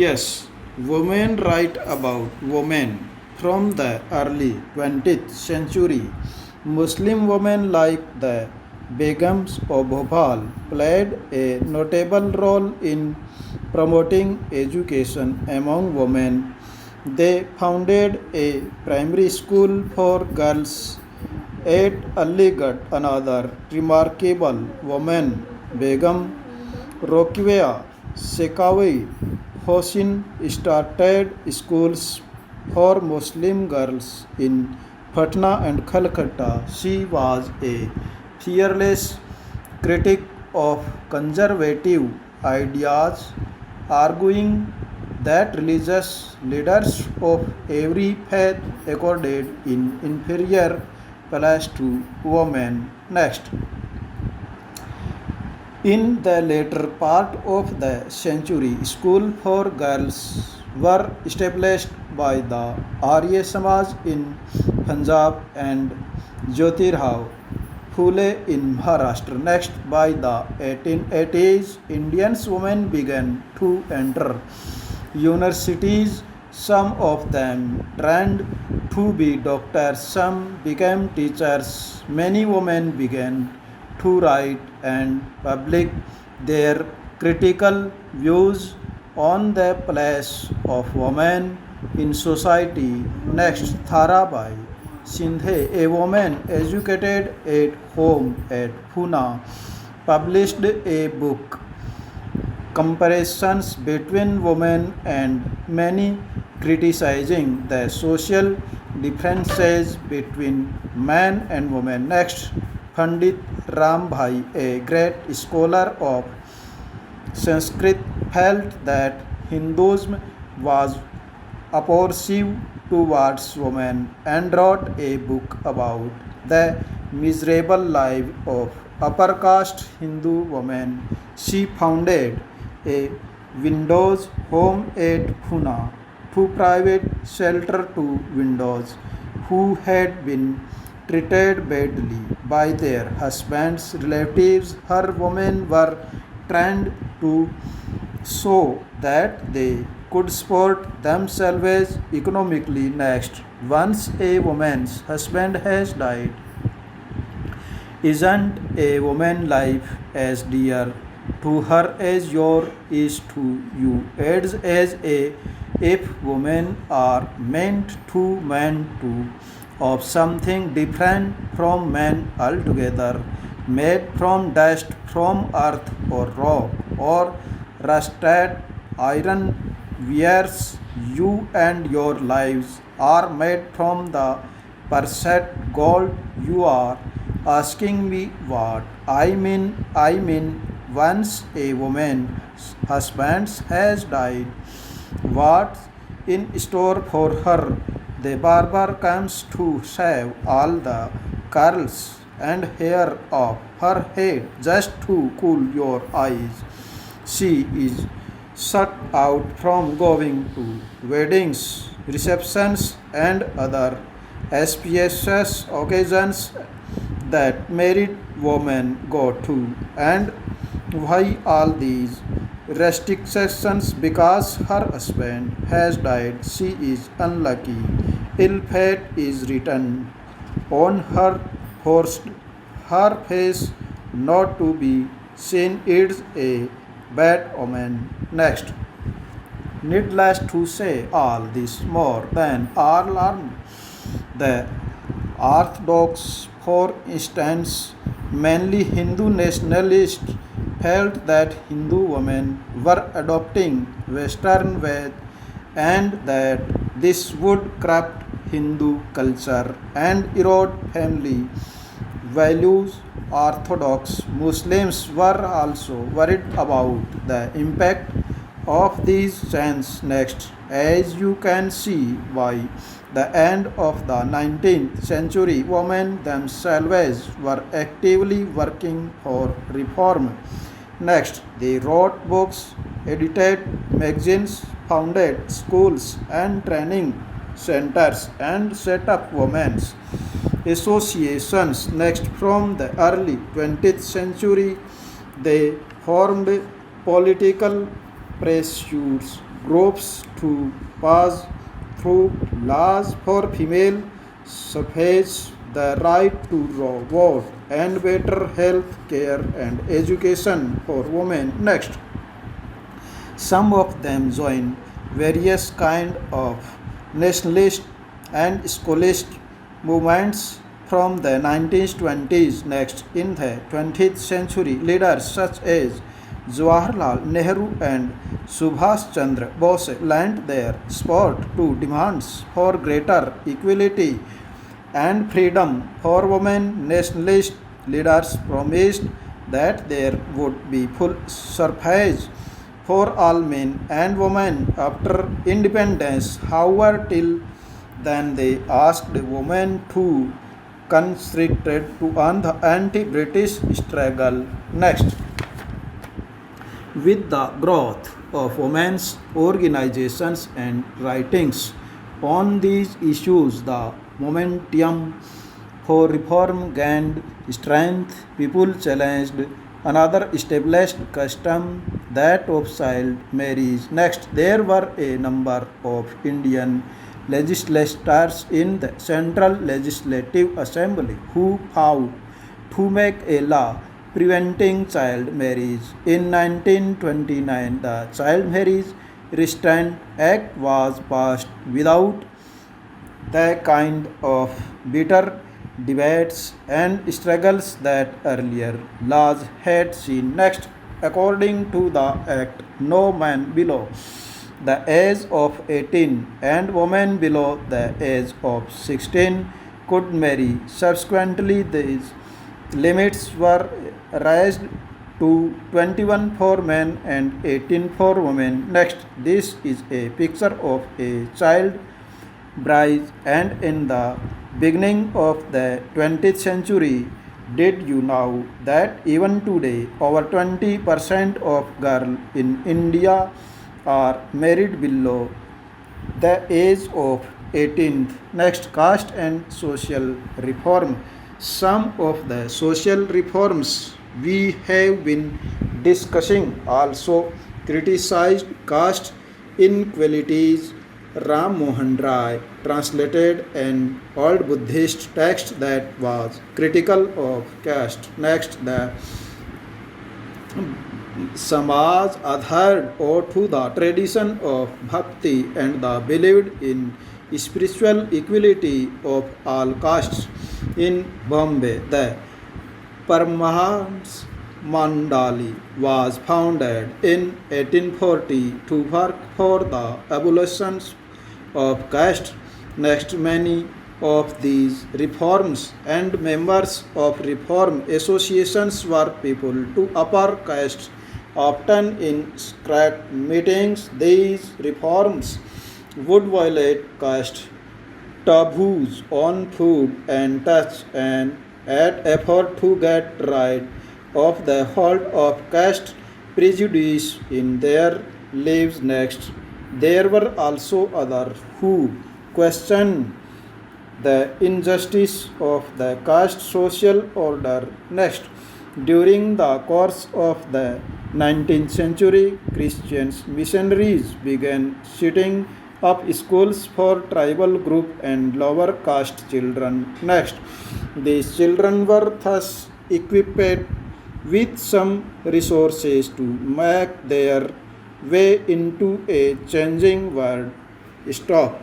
Yes, women write about women from the early 20th century. Muslim women like the Begums of Bhopal played a notable role in promoting education among women. They founded a primary school for girls at Aligarh. Another remarkable woman, Begum Rokeya Sekawi Hossein started schools for Muslim girls in Patna and Calcutta. She was a fearless critic of conservative ideas, arguing that religious leaders of every faith accorded an inferior place to women. Next. In the later part of the century, schools for girls were established by the RSMSSB in Punjab and Jyotirao Phule in Maharashtra. Next, by the 1880s, Indian women began to enter universities. Some of them trained to be doctors, some became teachers. Many women began to write and public their critical views on the place of women in society. Next, Tharabai Sindhe, a woman educated at home at Pune, published a book, Comparisons Between Women and Many, criticizing the social differences between men and women. Next, Pandit Ram Bhai, a great scholar of Sanskrit, felt that Hinduism was oppressive towards women and wrote a book about the miserable life of upper caste Hindu women. She founded a widows' home at Pune to provide shelter to widows who had been treated badly by their husbands' relatives. Her women were trained to so that they could support themselves economically. Next, once a woman's husband has died, isn't a woman's life as dear to her as yours is to you? As a if women are meant to man to of something different from men altogether, made from dust, from earth or rock or rusted iron, whereas you and your lives are made from the precious gold. You are asking me what I mean, once a woman's husband has died, what's in store for her? The barber comes to shave all the curls and hair off her head just to cool your eyes. She is shut out from going to weddings, receptions, and other auspicious occasions that married women go to. And why all these restrictions? Because her husband has died. She is unlucky. Ill fate is written on her forced her face not to be seen. It's a bad omen. Next. Needless to say, all this more than alarmed the Orthodox. For instance, mainly Hindu nationalists felt that Hindu women were adopting Western ways and that this would corrupt Hindu culture and erode family values. Orthodox Muslims were also worried about the impact of these changes. Next, as you can see, by the end of the 19th century, women themselves were actively working for reform. Next, they wrote books, edited magazines, founded schools and training centers, and set up women's associations. Next, from the early 20th century, they formed political pressures groups to pass through laws for female suffrage, the right to vote, and better health care and education for women. Next, some of them joined various kind of nationalist and schoolist movements from the 1920s. Next, in the 20th century, leaders such as Jawaharlal Nehru and Subhash Chandra Bose lent their support to demands for greater equality and freedom for women. Nationalist leaders promised that there would be full suffrage for all men and women after independence. However, till then they asked women to concentrate to on the anti-British struggle. Next, with the growth of women's organizations and writings on these issues, the momentum for reform gained strength. People challenged another established custom, that of child marriage. Next, there were a number of Indian legislators in the Central Legislative Assembly who vowed to make a law preventing child marriage. In 1929, the Child Marriage Restraint Act was passed without the kind of bitter debates and struggles that earlier laws had seen. Next, according to the Act, no man below the age of 18 and woman below the age of 16 could marry. Subsequently, these limits were raised to 21 for men and 18 for women. Next, this is a picture of a child bride, and in the beginning of the 20th century, did you know that even today over 20% of girls in India are married below the age of 18? Next, caste and social reform. Some of the social reforms we have been discussing also criticized caste inequalities. Ram Mohan Rai translated an old Buddhist text that was critical of caste. Next, the Samaj adhered to the tradition of bhakti and the believed in spiritual equality of all castes. In Bombay, the Paramahansa Mandali was founded in 1840 to work for the abolition of caste. Next, many of these reforms and members of reform associations were people to upper caste. Often in secret meetings, these reforms would violate caste taboos on food and touch and add effort to get rid of the hold of caste prejudice in their lives. Next, there were also others who questioned the injustice of the caste social order. Next, during the course of the 19th century, Christian missionaries began setting up schools for tribal group and lower caste children. Next, these children were thus equipped with some resources to make their way into a changing world. Stop.